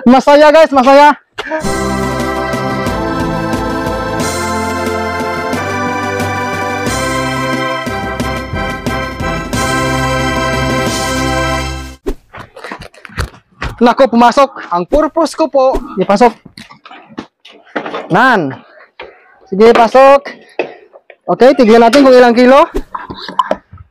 Masaya guys, masaya. Nako, pumasok. Ang purpose ko po, ipasok. Nan. Sige, pasok. Okay, tignan natin kung ilang kilo.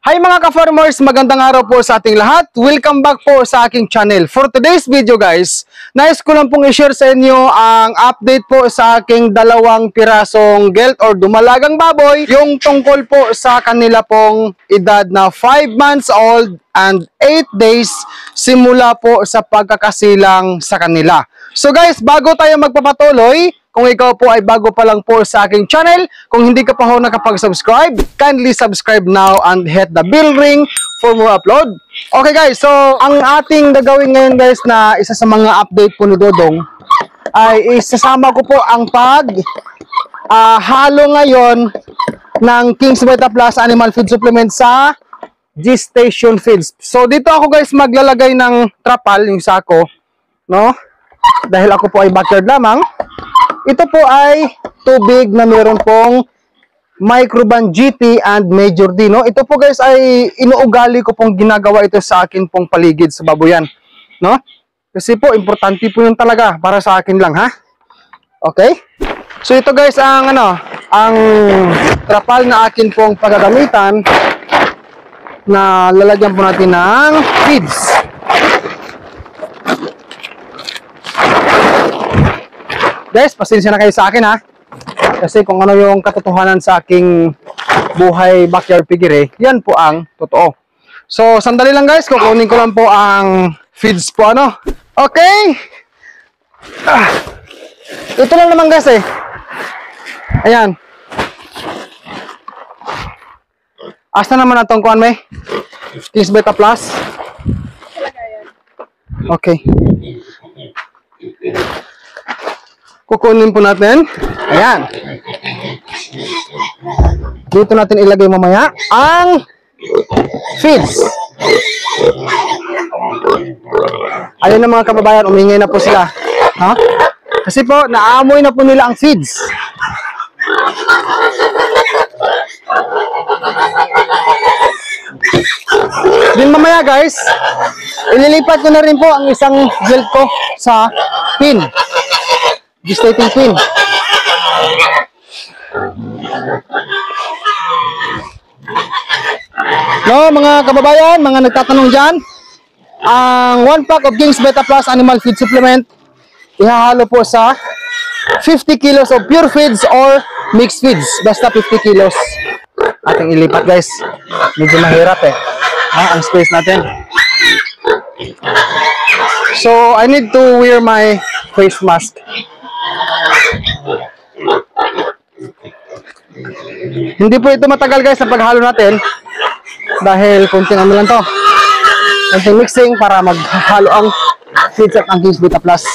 Hi mga ka-farmers, magandang araw po sa ating lahat. Welcome back po sa aking channel. For today's video guys, nais ko lang pong i-share sa inyo ang update po sa aking 2 pirasong gelt or dumalagang baboy. Yung tungkol po sa kanila pong edad na 5 months old and 8 days simula po sa pagkakasilang sa kanila. So guys, bago tayo magpapatuloy, kung ikaw po ay bago pa lang po sa aking channel, kung hindi ka pa ho nakapag-subscribe, kindly subscribe now and hit the bell ring for more upload. Okay guys, so ang ating gagawin ngayon guys na isa sa mga update po ni Dodong ay isasama ko po ang halo ngayon ng King's Beta Plus Animal Feed Supplement sa G-Station Feeds. So dito ako guys maglalagay ng trapal, yung sako, no? Dahil ako po ay backyard lamang. Ito po ay tubig na meron pong Microban GT and Major D, no? Ito po guys ay inuugali ko pong ginagawa ito sa akin pong paligid sa baboyan, no? Kasi po importante po yun talaga para sa akin lang, ha? Okay? So ito guys ang ang trapal na akin pong paggagamitan na lalagyan po natin ng feeds. Guys, pasensya na kayo sa akin ha. Kasi kung ano yung katotohanan sa aking buhay backyard piggery, yan po ang totoo. So, sandali lang guys, kukunin ko lang po ang feeds po Okay. Ito lang naman guys eh. Ayan. Asa naman natong kuan may? King's Beta Plus. Okay. Kukunin po natin. Ayan. Dito natin ilagay mamaya ang feeds. Ayun na mga kababayan, umingay na po sila. Ha? Kasi po, naamoy na po nila ang feeds. Din mamaya guys, ililipat ko na rin po ang isang gelt ko sa pin. Gestating pin. No, mga kababayan, mga nagtatanong dyan, ang 1 pack of King's Beta Plus Animal Feed Supplement, ihahalo po sa 50 kilos of pure feeds or mixed feeds. Basta 50 kilos. Ating ilipat guys. Medyo mahirap eh. Ang space natin. So, I need to wear my face mask. Hindi po ito matagal guys sa paghalo natin dahil konting lang to, konting mixing para maghalo ang feeds at ang King's Beta Plus.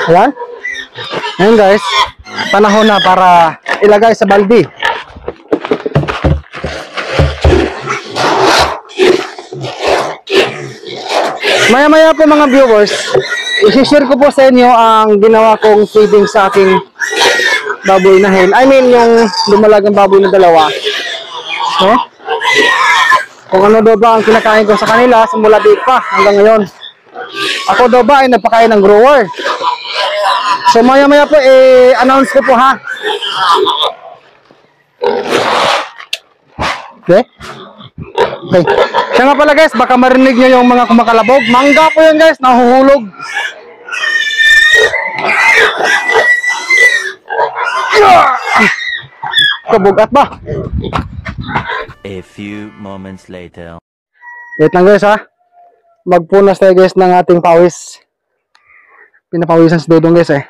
Ayan. Ayan guys, panahon na para ilagay sa balde. Maya-maya po mga viewers, i-share ko po sa inyo ang ginawa kong feeding sa aking baboy na hen. I mean yung lumalagang baboy na 2. No? Kung ano daw ba ang kinakain ko sa kanila simula dito pa hanggang ngayon. Ako daw ba ay nagpakain ng grower. So maya-maya po i-announce ko po ha. Okay? Okay. Siya nga pala guys, baka marinig nyo yung mga kumakalabog. Mangga po yan guys, nahuhulog. Kabugat ba? A few moments later. Wait lang guys ha. Magpunas tayo guys ng ating pawis. Pinapawisan si Dodong guys eh.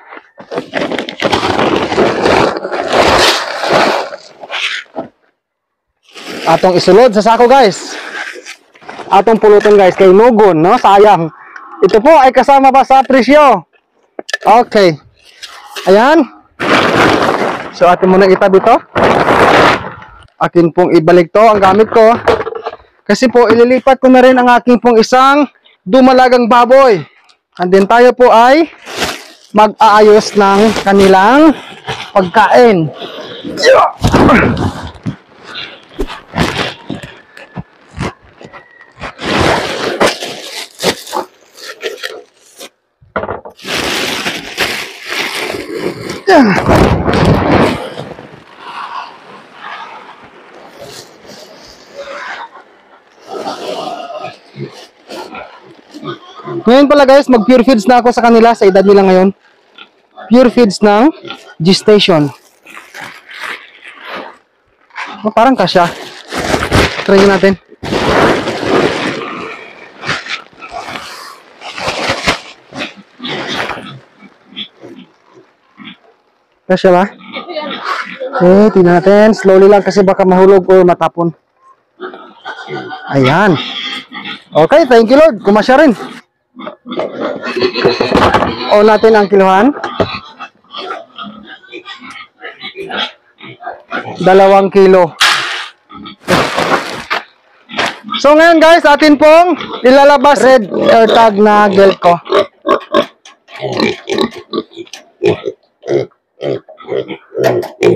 Atong isulod sa sako guys. Atong pulutan guys kay nugon, no? Sayang. Ito po ay kasama ba sa presyo? Okay. Ayan. So atin muna itabi to. Akin pong ibalik to ang gamit ko. Kasi po ililipat ko na rin ang aking pong isang dumalagang baboy. And then tayo po ay mag-aayos ng kanilang pagkain. Ngayon pala guys, mag-pure feeds na ako sa kanila sa edad nila ngayon. Pure feeds ng gestation. Oh, parang kasya. Try natin. Kasya ba? Okay, tingnan natin. Slowly lang kasi baka mahulog o matapon. Ayan. Okay, thank you Lord. Kumasya rin. O natin ang kiluhan. 2 kilo. So ngayon guys, atin pong ilalabas red AirTag na Gelco.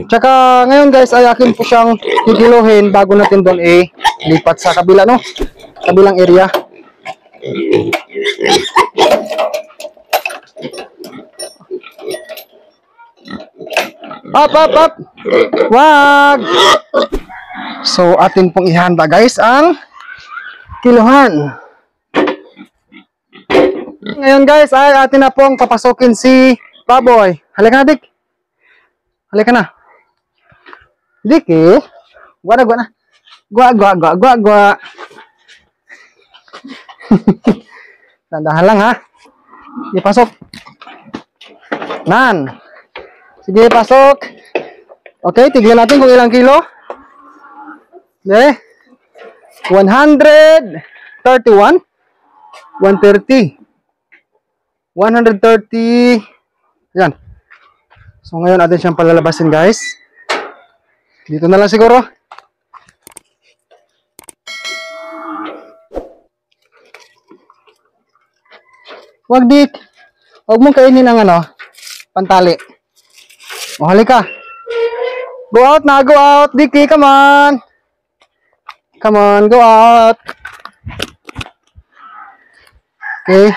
Tsaka ngayon guys ay akin po siyang kikiluhin bago natin doon lipat sa kabila, no? Kabilang area. Up. Wag. So atin pong ihanda guys ang kiluhan. Ngayon guys ay atin na pong papasokin si baboy. Halika na Dik. Halika na. Dik Gua na. Gua. Tandahan lang ha. Ipasok. Nan. Sige, pasok. Okay, tignan natin kung ilang kilo. Okay. 131. 130. 130. Yan. So ngayon atin siyang palalabasin guys. Dito na lang siguro. Wag Dik. Huwag mong kainin ang pantali. O halika. Go out na, go out. Dicky, come on. Come on, go out. Okay.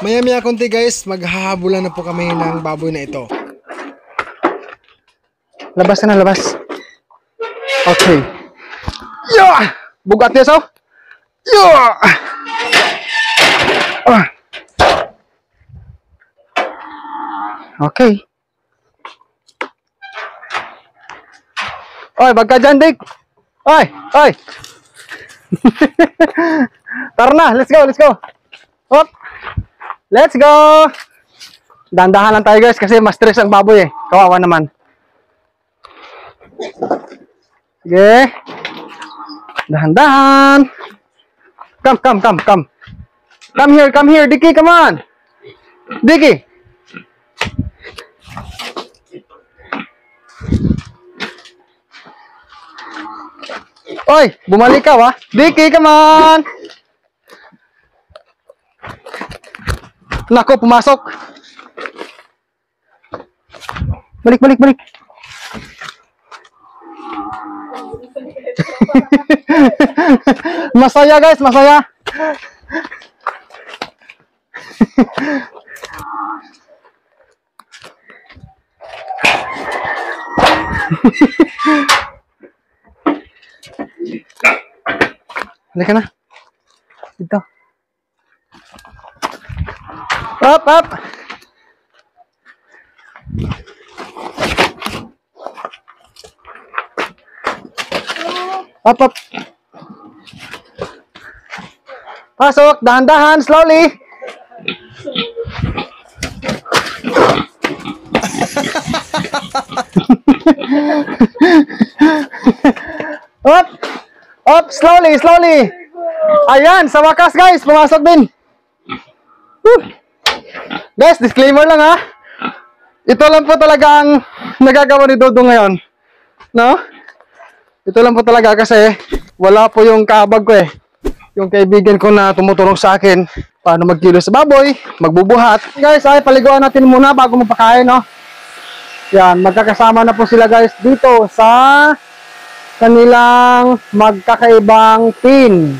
Maya-maya konti guys, maghahabulan na po kami ng baboy na ito. Labas ka na, labas. Okay. Yeah! Bugat niya so. Yeah! Okay. Oy, bagka dyan, Dik. Oy. Tara na, let's go. Hop. Let's go. Dandahan lang tayo guys kasi mas stress ang baboy Kawawa naman. Sige. Dahan-dahan. Come. Come here, Dicky, come on. Dicky. Oy, bumalik ka Dicky, come on. Nako, pumasok. Balik. Masaya guys, masaya. Halika na. Dito. Up. Up. Pasok, dahan-dahan, slowly. Up. Slowly, slowly. Ayan, sa wakas guys, pumasok din. Whew. Guys, disclaimer lang ha. Ito lang po talaga ang nagagawa ni Dodo ngayon. No? Ito lang po talaga kasi wala po yung kabag ko eh. Yung kaibigan ko na tumutulong sa akin paano magkilo sa baboy, magbubuhat. Guys, ay paliguan natin muna bago magpakain, no? Yan, magkakasama na po sila guys dito sa kanilang magkakaibang pins.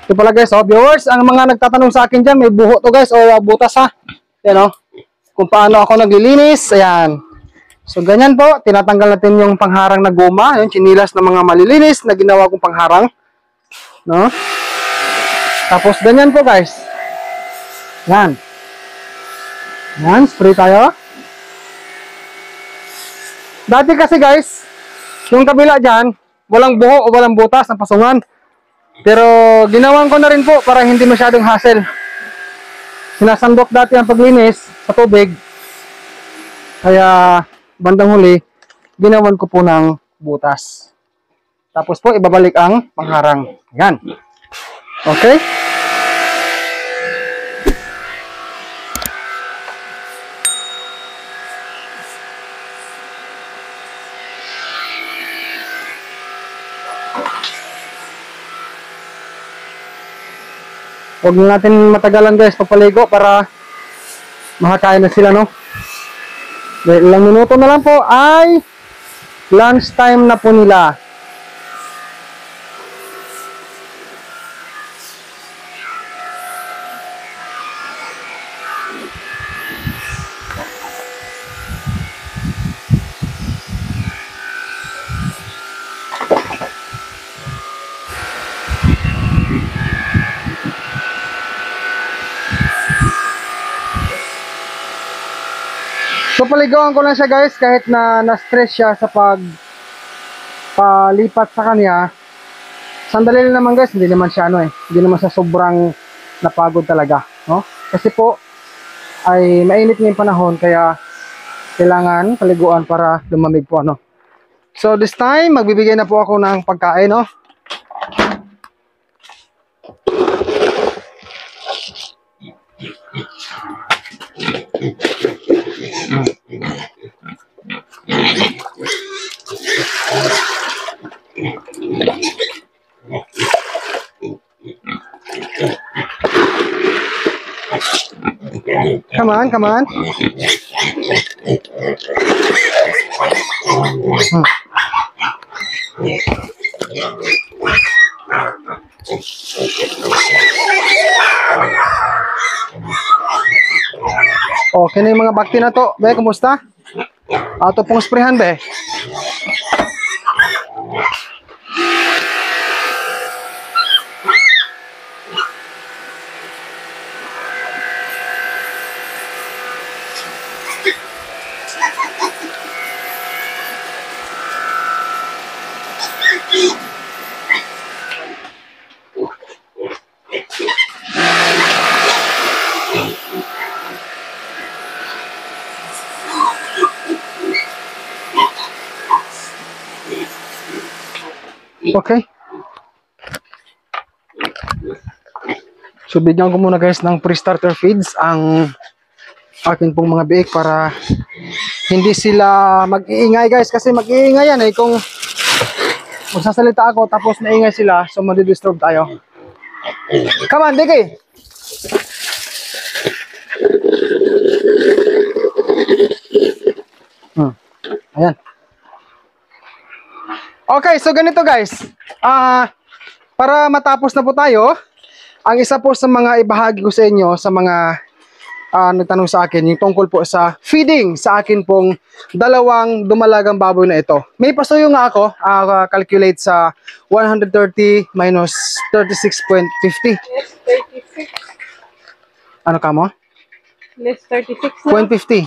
Ito pala guys, oh, viewers, ang mga nagtatanong sa akin dyan, may buho to guys, o butas ha. Yan, oh, kung paano ako naglilinis, ayan. So, ganyan po, tinatanggal natin yung pangharang na goma, yung chinilas na mga malilinis na ginawa kong pangharang. No? Tapos, ganyan po guys. Yan. Yan, spray tayo. Dati kasi guys, yung kabila dyan, walang buho o walang butas ng pasungan. Pero ginawan ko na rin po para hindi masyadong hassle. Sinasandok dati ang paglinis sa tubig. Kaya bandang huli, ginawan ko po ng butas. Tapos po ibabalik ang pangharang. Yan. Okay? Huwag na natin matagalan guys papaligo para makakain na sila, no? Dahil ilang minuto na lang po ay lunch time na po nila. So paligawan ko lang siya guys kahit na na-stress siya sa palipat sa kanya. Sandali lang naman guys, hindi naman siya hindi naman siya sobrang napagod talaga, no? Kasi po ay mainit na yung panahon kaya kailangan paliguan para lumamig po, ano. So this time magbibigay na po ako ng pagkain, no? Come on, come on. Okay na yung mga bakti na to. Be, kumusta? Ato pong sprayhan, be. Okay. So bigyan ko muna guys ng pre-starter feeds ang akin pong mga biik para hindi sila mag-iingay guys, kasi mag-iingay yan kung magsasalita ako tapos naingay sila, so madi-disturb tayo. Come on, Diki. Ayan. Okay, so ganito guys. Para matapos na po tayo, ang isa po sa mga ibahagi ko sa inyo, sa mga nagtanong sa akin, yung tungkol po sa feeding sa akin pong dalawang dumalagang baboy na ito. May pasuyo nga ako, calculate sa 130 minus 36.50. Less 36. Ano ka mo? Less 36 na. 0.50.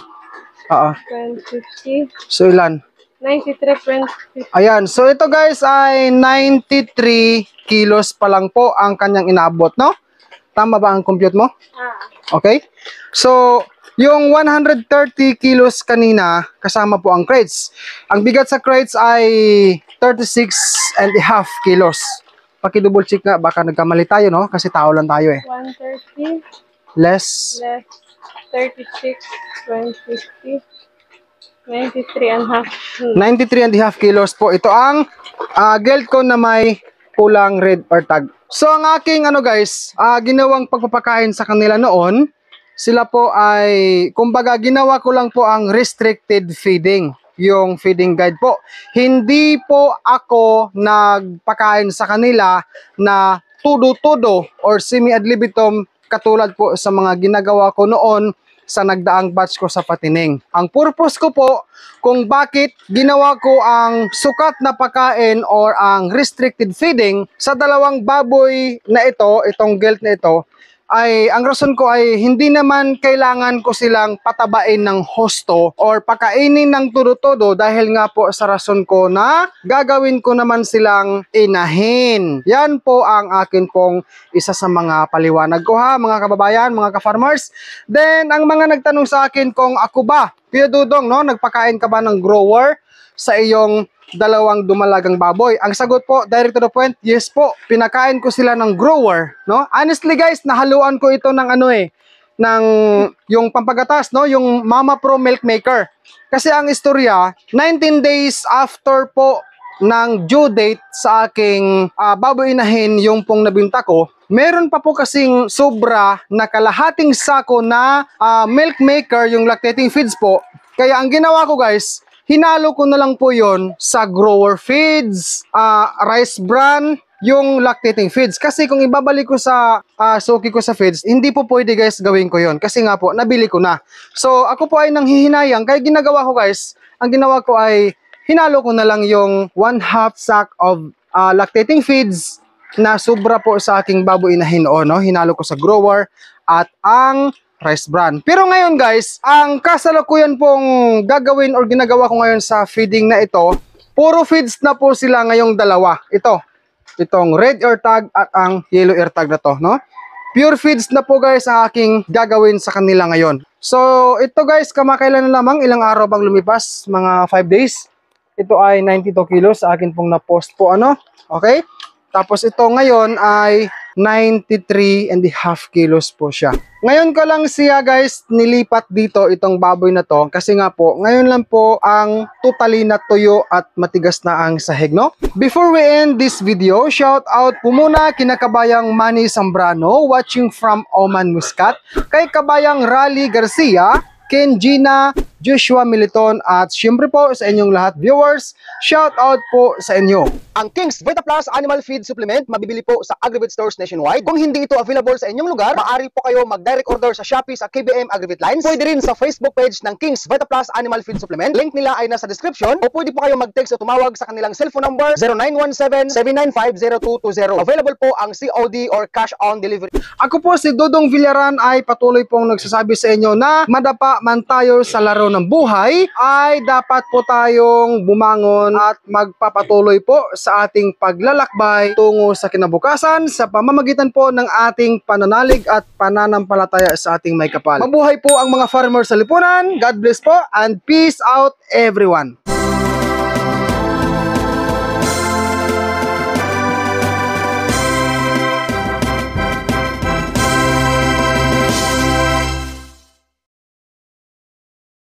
Oo. 150. So ilan? 93.50. Ayan, so ito guys ay 93 kilos pa lang po ang kanyang inabot, no? Tama ba ang compute mo? Okay? So, yung 130 kilos kanina, kasama po ang crates. Ang bigat sa crates ay 36.5 kilos. Paki-double check nga, baka nagkamali tayo, no? Kasi tao lang tayo eh. 130 Less less 36, 150, 93 and a half. 93 and a half kilos po. Ito ang Geltcon na may pulang red or tag. So ang aking guys, ginawang pagpapakain sa kanila noon, sila po ay, kumbaga ginawa ko lang po ang restricted feeding, yung feeding guide po. Hindi po ako nagpakain sa kanila na tudo-tudo or semi-ad libitum katulad po sa mga ginagawa ko noon sa nagdaang batch ko sa patining. Ang purpose ko po kung bakit ginawa ko ang sukat na pagkain or ang restricted feeding sa dalawang baboy na ito, itong gelt na ito, ay ang rason ko ay hindi naman kailangan ko silang patabain ng husto or pakainin ng todo-todo dahil nga po sa rason ko na gagawin ko naman silang inahin. Yan po ang akin pong isa sa mga paliwanag ko ha, mga kababayan, mga ka-farmers. Then ang mga nagtanong sa akin kung ako ba, Kuya Dudong, no, nagpakain ka ba ng grower sa iyong dalawang dumalagang baboy? Ang sagot po, direct to the point, yes po. Pinakain ko sila ng grower, no? Honestly guys, nahaluan ko ito ng ng yung pampagatas, no? Yung Mama Pro Milk Maker. Kasi ang istorya, 19 days after po ng due date sa aking baboy inahin yung pong nabinta ko, meron pa po kasing sobra na kalahating sako na milk maker, yung lactating feeds po. Kaya ang ginawa ko guys, hinalo ko na lang po yon sa grower feeds, rice bran, yung lactating feeds. Kasi kung ibabalik ko sa suki ko sa feeds, hindi po pwede guys gawin ko yon. Kasi nga po, nabili ko na. So ako po ay nanghihinayang. Kaya ginagawa ko guys, ang ginawa ko ay hinalo ko na lang yung 1/2 sack of lactating feeds na sobra po sa aking baboy inahin noon, no? Hinalo ko sa grower at ang rice bran. Pero ngayon guys, ang kasalukuyan pong gagawin or ginagawa ko ngayon sa feeding na ito, puro feeds na po sila ngayong dalawa. Itong red ear tag at ang yellow ear tag na to, no? Pure feeds na po guys ang aking gagawin sa kanila ngayon. So ito guys, kamakailan na lamang, ilang araw bang lumipas, mga 5 days. Ito ay 92 kilos sa akin pong na-post po, okay? Tapos ito ngayon ay 93 and a half kilos po siya. Ngayon ko lang siya guys nilipat dito itong baboy na to kasi nga po ngayon lang po ang totally na tuyo at matigas na ang sahig, no? Before we end this video, shout out po muna kina kabayang Manny Zambrano watching from Oman, Muscat, kay kabayang Rally Garcia, Ken Gina, Joshua Militon at syempre po sa inyong lahat viewers, shout out po sa inyo. Ang King's Vita Plus Animal Feed Supplement mabibili po sa Agrivit Stores nationwide. Kung hindi ito available sa inyong lugar, maaari po kayo mag-direct order sa Shopee sa KBM Agrivit Lines. Pwede rin sa Facebook page ng King's Vita Plus Animal Feed Supplement. Link nila ay nasa description o pwede po kayo mag-text o tumawag sa kanilang cellphone number 0917-795-0220. Available po ang COD or cash on delivery. Ako po si Dudong Villaran ay patuloy pong nagsasabi sa inyo na madapa man tayo sa laro ng buhay, ay dapat po tayong bumangon at magpapatuloy po sa ating paglalakbay tungo sa kinabukasan sa pamamagitan po ng ating pananalig at pananampalataya sa ating may kapal. Mabuhay po ang mga farmers sa lipunan. God bless po and peace out everyone.